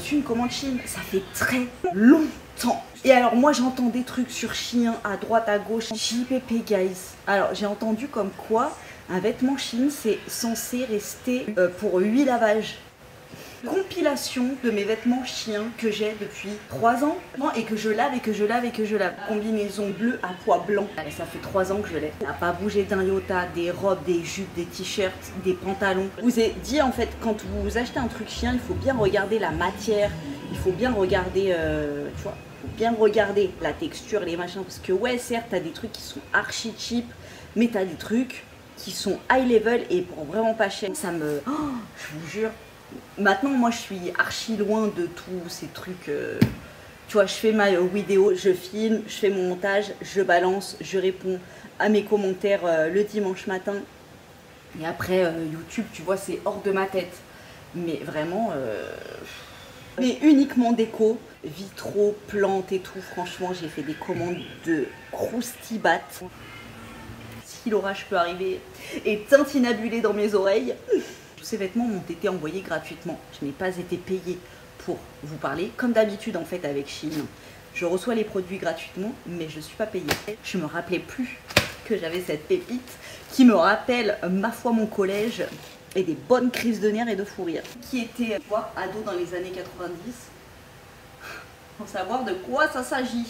reçu une commande Shein. Ça fait très longtemps. Et alors moi j'entends des trucs sur Shein à droite à gauche. JPP guys. Alors j'ai entendu comme quoi un vêtement Shein c'est censé rester pour 8 lavages. Compilation de mes vêtements Shein que j'ai depuis 3 ans et que je lave et que je lave et que je lave. Combinaison bleue à pois blanc. Ça fait 3 ans que je l'ai. Ça n'a pas bougé d'un iota, des robes, des jupes, des t-shirts, des pantalons. Je vous ai dit en fait quand vous achetez un truc Shein, il faut bien regarder la matière, il faut bien regarder, tu vois, bien regarder la texture, les machins. Parce que ouais certes t'as des trucs qui sont archi cheap, mais t'as des trucs qui sont high level et pour vraiment pas cher. Ça me... Oh, je vous jure. Maintenant, moi, je suis archi loin de tous ces trucs. Tu vois, je fais ma vidéo, je filme, je fais mon montage, je balance, je réponds à mes commentaires le dimanche matin. Et après, YouTube, tu vois, c'est hors de ma tête. Mais vraiment, mais uniquement déco, vitraux, plantes et tout. Franchement, j'ai fait des commandes de croustibat. Si l'orage peut arriver et tintinabuler dans mes oreilles. Ces vêtements m'ont été envoyés gratuitement. Je n'ai pas été payée pour vous parler. Comme d'habitude en fait avec Shein, je reçois les produits gratuitement, mais je ne suis pas payée. Je me rappelais plus que j'avais cette pépite qui me rappelle ma foi mon collège et des bonnes crises de nerfs et de fou rire. Qui était, tu vois, ado dans les années 90. Pour savoir de quoi ça s'agit.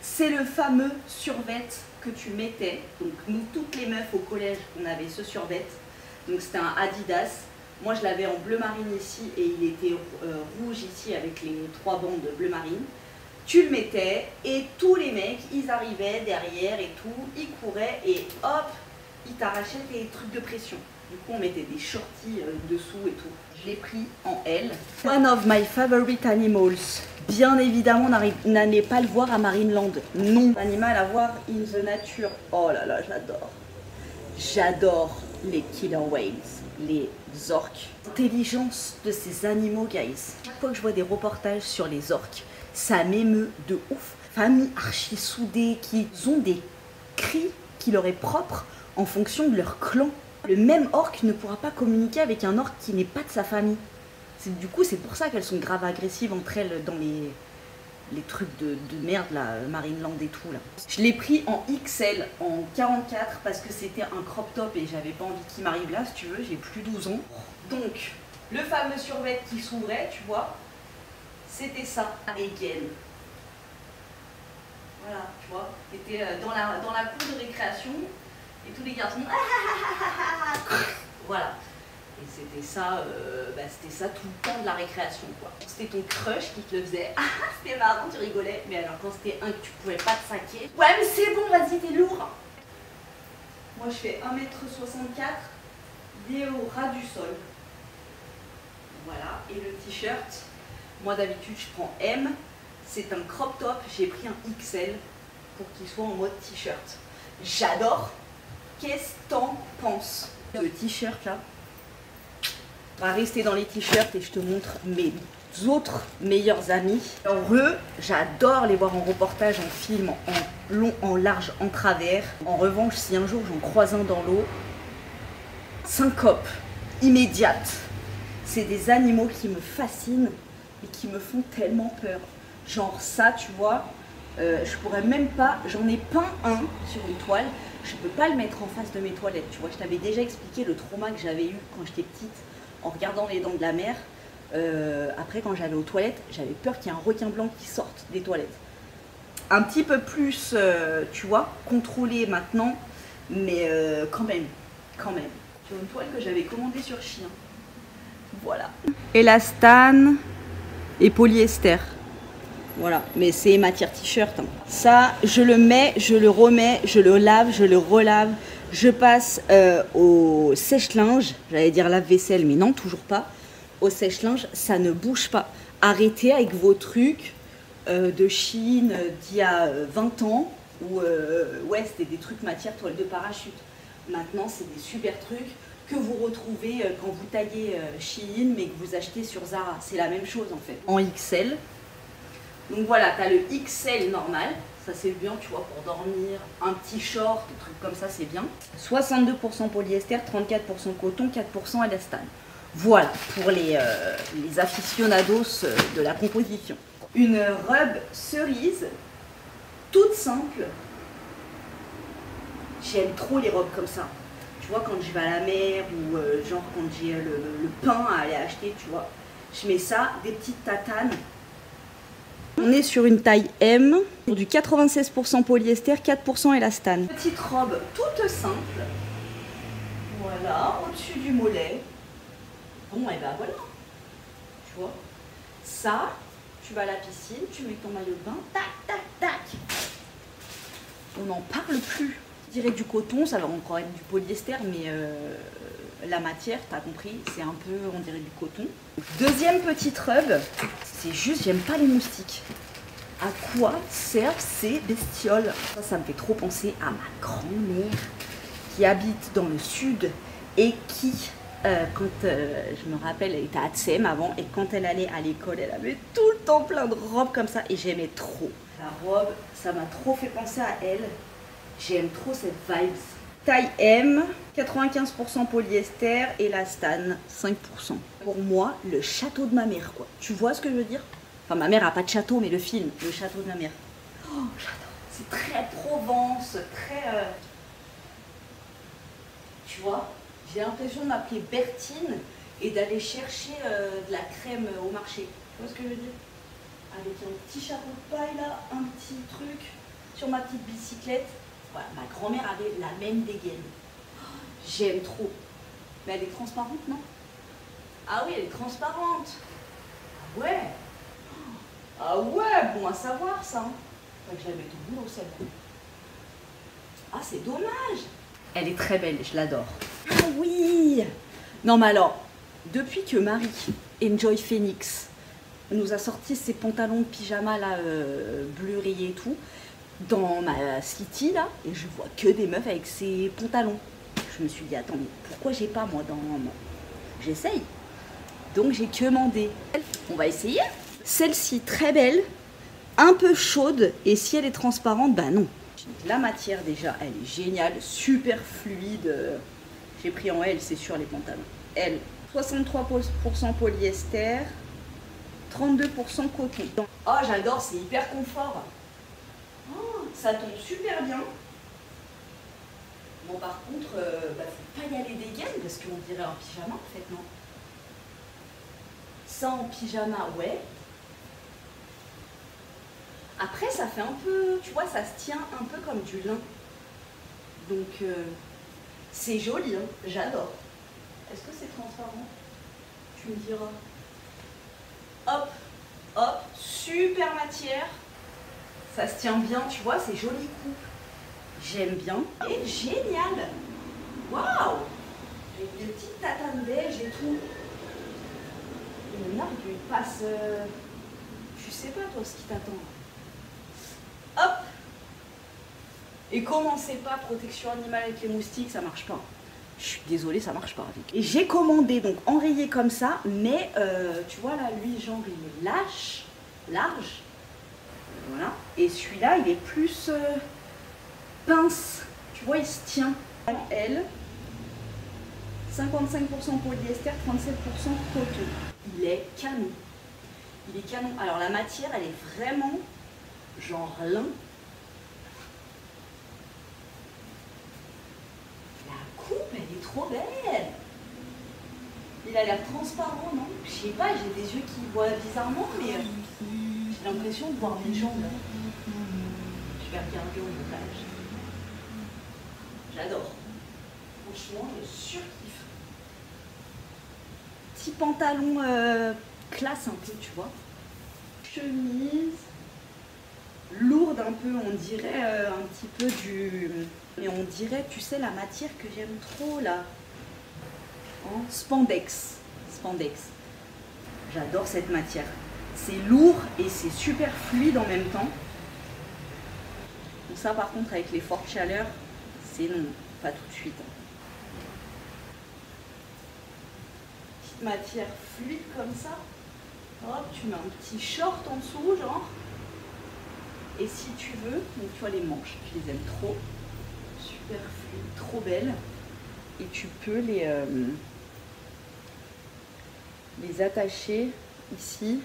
C'est le fameux survêt que tu mettais. Donc nous toutes les meufs au collège, on avait ce survêt. Donc c'était un Adidas. Moi je l'avais en bleu marine ici et il était rouge ici avec les 3 bandes de bleu marine. Tu le mettais et tous les mecs ils arrivaient derrière et tout, ils couraient et hop, ils t'arrachaient tes trucs de pression. Du coup on mettait des shorties dessous et tout. Je l'ai pris en L. One of my favorite animals. Bien évidemment n'allez pas le voir à Marineland. Non. Animal à voir in the nature. Oh là là j'adore. J'adore les killer whales, les orques. L'intelligence de ces animaux, guys. Chaque fois que je vois des reportages sur les orques, ça m'émeut de ouf. Famille archi soudée qui ont des cris qui leur est propre en fonction de leur clan. Le même orque ne pourra pas communiquer avec un orque qui n'est pas de sa famille. Du coup, c'est pour ça qu'elles sont grave agressives entre elles dans les trucs de merde là, Marineland et tout là. Je l'ai pris en XL, en 44 parce que c'était un crop top et j'avais pas envie qu'il m'arrive là, si tu veux, j'ai plus 12 ans. Donc, le fameux survêt qui s'ouvrait, tu vois, c'était ça, again. Voilà, tu vois, c'était dans la cour de récréation et tous les garçons, voilà. Et c'était ça, c'était ça tout le temps de la récréation quoi. C'était ton crush qui te le faisait, c'était marrant, tu rigolais, mais alors quand c'était un que tu pouvais pas te saquer, ouais mais c'est bon, vas-y t'es lourd. Moi je fais 1m64, il est au ras du sol. Voilà, et le t-shirt, moi d'habitude je prends M, c'est un crop top, j'ai pris un XL pour qu'il soit en mode t-shirt. J'adore. Qu'est-ce que t'en penses? Le t-shirt là, on va rester dans les t-shirts et je te montre mes autres meilleurs amis. Alors eux, j'adore les voir en reportage, en film, en long, en large, en travers. En revanche, si un jour j'en croise un dans l'eau, syncope immédiate. C'est des animaux qui me fascinent et qui me font tellement peur. Genre ça, tu vois, je pourrais même pas, j'en ai peint un sur une toile, je peux pas le mettre en face de mes toilettes, tu vois. Je t'avais déjà expliqué le trauma que j'avais eu quand j'étais petite en regardant les dents de la mer. Après quand j'allais aux toilettes, j'avais peur qu'il y ait un requin blanc qui sorte des toilettes. Un petit peu plus, tu vois, contrôlé maintenant, mais quand même. Sur une toile que j'avais commandée sur Shein. Voilà. Élastane et polyester. Voilà, mais c'est matière t-shirt. Hein. Ça, je le mets, je le remets, je le lave, je le relave. Je passe au sèche-linge, j'allais dire lave-vaisselle, mais non, toujours pas. Au sèche-linge, ça ne bouge pas. Arrêtez avec vos trucs de Shein d'il y a 20 ans, où ouais, c'était des trucs matière toile de parachute. Maintenant, c'est des super trucs que vous retrouvez quand vous taillez Shein, mais que vous achetez sur Zara. C'est la même chose en fait. En XL. Donc voilà, tu as le XL normal, ça c'est bien, tu vois, pour dormir, un petit short, des trucs comme ça, c'est bien. 62% polyester, 34% coton, 4% élastane. Voilà, pour les aficionados de la composition. Une robe cerise, toute simple. J'aime trop les robes comme ça. Tu vois, quand je vais à la mer ou genre quand j'ai le pain à aller acheter, tu vois. Je mets ça, des petites tatanes. On est sur une taille M, pour du 96% polyester, 4% élastane. Petite robe toute simple. Voilà, au-dessus du mollet. Bon, et ben voilà. Tu vois. Ça, tu vas à la piscine, tu mets ton maillot de bain, tac, tac, tac. On n'en parle plus. Je dirais du coton, ça va encore être du polyester, mais la matière, t'as compris, c'est un peu, on dirait du coton. Deuxième petite robe, c'est juste, j'aime pas les moustiques. À quoi servent ces bestioles? Ça me fait trop penser à ma grand-mère qui habite dans le sud et qui, quand je me rappelle, elle était à Tsem avant, et quand elle allait à l'école, elle avait tout le temps plein de robes comme ça, et j'aimais trop. La robe, ça m'a trop fait penser à elle. J'aime trop cette vibe. Taille M, 95% polyester, élastane, 5%. Pour moi, le château de ma mère, quoi. Tu vois ce que je veux dire? Enfin, ma mère a pas de château, mais le film, le château de ma mère. Oh, j'adore. C'est très Provence, très... Tu vois, j'ai l'impression de m'appeler Bertine et d'aller chercher de la crème au marché. Tu vois ce que je veux dire? Avec un petit chapeau de paille là, un petit truc sur ma petite bicyclette. Voilà, ma grand-mère avait la même dégaine. Oh, j'aime trop. Mais elle est transparente, non? Ah oui, elle est transparente. Ah ouais. Ah ouais, bon à savoir ça. Faut que je la mette au boulot celle-là. Ah, c'est dommage. Elle est très belle, je l'adore. Ah oui. Non mais alors, depuis que Marie, Enjoy Phoenix, nous a sorti ses pantalons de pyjama là, bleu rayé et tout, dans ma city là, et je vois que des meufs avec ces pantalons. Je me suis dit, attends, mais pourquoi j'ai pas moi dans... J'essaye. Donc j'ai commandé. On va essayer. Celle-ci, très belle, un peu chaude, et si elle est transparente, bah non. La matière déjà, elle est géniale, super fluide. J'ai pris en L, c'est sûr, les pantalons. L, 63% polyester, 32% coton. Oh, j'adore, c'est hyper confort. Oh, ça tombe super bien. Bon, par contre, faut pas y aller dégaine parce qu'on dirait un pyjama en fait, non? Ça en pyjama, ouais. Après, ça fait un peu, tu vois, ça se tient un peu comme du lin. Donc, c'est joli, hein, j'adore. Est-ce que c'est transparent? Tu me diras. Hop, hop, super matière. Ça se tient bien, tu vois, c'est joli coupe. J'aime bien. Et génial. Waouh. Avec des petites tatanes beige et tout. Et là, il passe... Je sais pas, toi, ce qui t'attend. Hop. Et commencez pas, protection animale avec les moustiques, ça marche pas. Je suis désolée, ça marche pas. Et j'ai commandé, donc enrayé comme ça, mais tu vois là, lui, genre, il est large. Voilà. Et celui-là, il est plus pince. Tu vois, il se tient. Elle, 55% polyester, 37% coton. Il est canon. Il est canon. Alors la matière, elle est vraiment genre lin. La coupe, elle est trop belle. Il a l'air transparent, non? Je sais pas, j'ai des yeux qui voient bizarrement, mais j'ai l'impression de voir mes jambes. Je vais regarder au montage. J'adore. Franchement, je surkiffe. Petit pantalon classe un peu, tu vois. Chemise lourde un peu, on dirait un petit peu du... Mais on dirait, tu sais, la matière que j'aime trop là. En spandex. Spandex. J'adore cette matière. C'est lourd et c'est super fluide en même temps. Donc ça par contre avec les fortes chaleurs, c'est non, pas tout de suite. Petite matière fluide comme ça. Hop, tu mets un petit short en dessous, genre. Et si tu veux, donc tu vois les manches, je les aime trop. Super fluide, trop belles. Et tu peux les attacher ici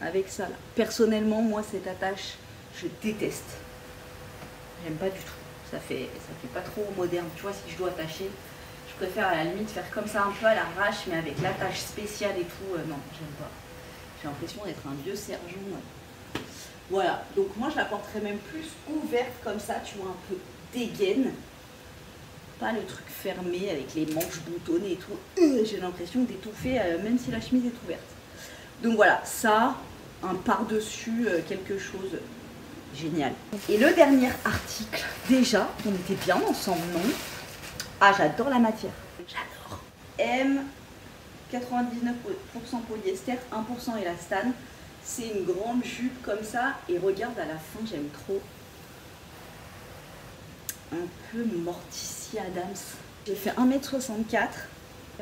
avec ça là. Personnellement, moi cette attache, je déteste. J'aime pas du tout. Ça fait pas trop moderne. Tu vois, si je dois attacher, je préfère à la limite faire comme ça un peu à l'arrache, mais avec l'attache spéciale et tout. Non, j'aime pas. J'ai l'impression d'être un vieux sergent. Voilà, donc moi je la porterais même plus ouverte comme ça, tu vois, un peu dégaine. Pas le truc fermé avec les manches boutonnées et tout. J'ai l'impression d'étouffer même si la chemise est ouverte. Donc voilà, ça, un par-dessus quelque chose génial. Et le dernier article, déjà, on était bien ensemble, non? Ah, j'adore la matière. J'adore. M, 99% polyester, 1% élastane. C'est une grande jupe comme ça. Et regarde à la fin, j'aime trop. Un peu Morticia Adams. J'ai fait 1m64.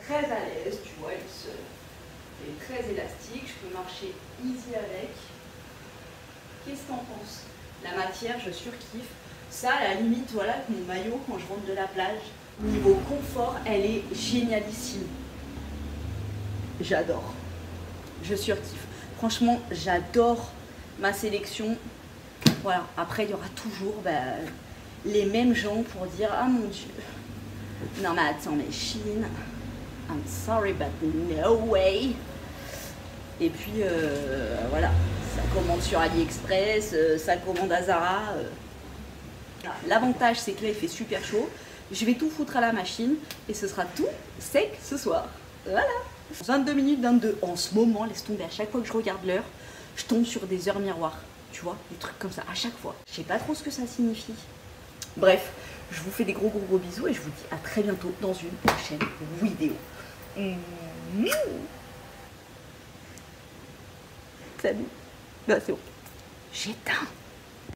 Très à l'aise, tu vois, elle est très élastique. Je peux marcher easy avec. Qu'est-ce que t'en penses? La matière, je surkiffe. Ça, à la limite, voilà, avec mon maillot, quand je rentre de la plage, niveau confort, elle est génialissime. J'adore. Je surkiffe. Franchement, j'adore ma sélection. Voilà. Après, il y aura toujours les mêmes gens pour dire « Ah mon Dieu, non mais attends, mais Shein, I'm sorry, but no way !» Et puis, voilà. Ça commande sur AliExpress, ça commande à Zara. L'avantage, c'est que là, il fait super chaud. Je vais tout foutre à la machine et ce sera tout sec ce soir. Voilà. 22 minutes 22. En ce moment, laisse tomber, à chaque fois que je regarde l'heure, je tombe sur des heures miroirs. Tu vois, des trucs comme ça, à chaque fois. Je sais pas trop ce que ça signifie. Bref, je vous fais des gros bisous et je vous dis à très bientôt dans une prochaine vidéo. Salut. Bah, c'est bon. J'éteins.